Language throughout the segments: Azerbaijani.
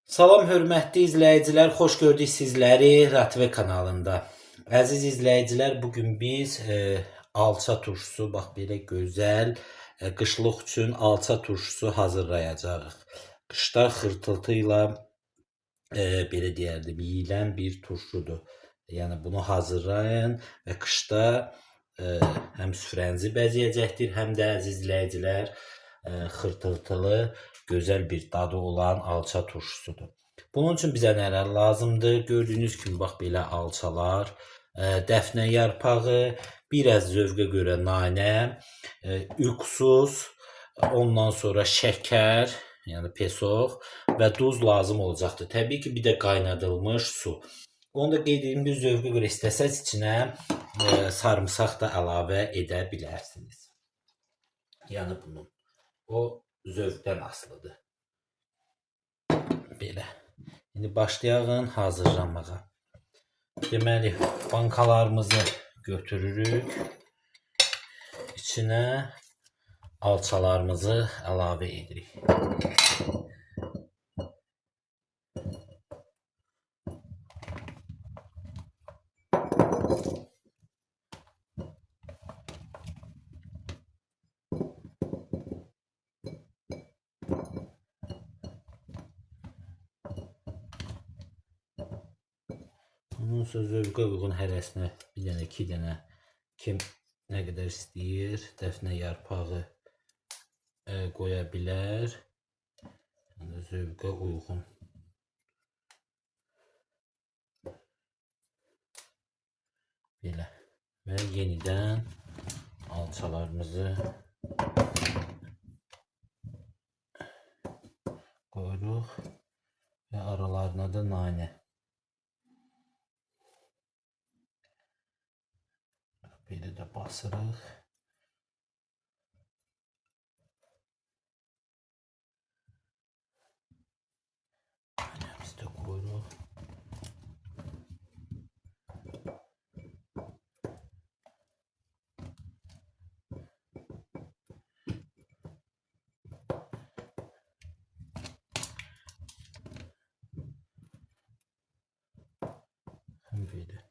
Salam hörmətli izləyicilər, xoş gördük sizləri Ratve kanalında. Əziz izləyicilər, bugün biz alça turşusu, bax belə gözəl qışlıq üçün alça turşusu hazırlayacağıq. Qışda xırtıltı ilə belə deyərdim, yeyilən bir turşudur. Yəni bunu hazırlayın və qışda həm süfrənizi bəzəyəcəkdir, həm də əziz izləyicilər xırtıltılı, gözəl bir dadı olan alça turşusudur. Bunun üçün bizə nələr lazımdır? Gördüyünüz kimi bax belə alçalar, dəfnə yarpağı, biraz zövqə görə nanə, üksus, ondan sonra şəkər, yəni pesox və duz lazım olacaqdır. Təbii ki, bir də qaynadılmış su. Onu da qeyd edeyim, bir zövqə görə istəsəz içinə sarımsaq da əlavə edə bilərsiniz. Yəni bunun o zövqdən asılıdır. Belə. İndi başlayalım hazırlanmağa. Deməli, bankalarımızı götürürük. İçinə alçalarımızı əlavə edirik. Ondan sonra zövqə uyğun hərəsinə bir dənə, iki dənə, kim nə qədər istəyir, dəfnə yarpağı qoya bilər. Zövqə uyğun. Belə. Və yenidən alçalarımızı qoyuruq və aralarına da nanə. Belə də basırıq. Nanəmizi də qoyuruq. Belə.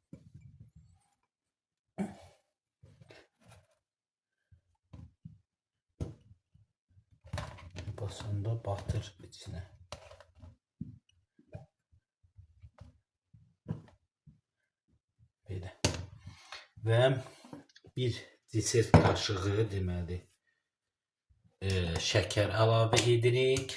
Basanda batır içine. Belə. Və bir desert kaşığı deməli şəkər əlavə edirik.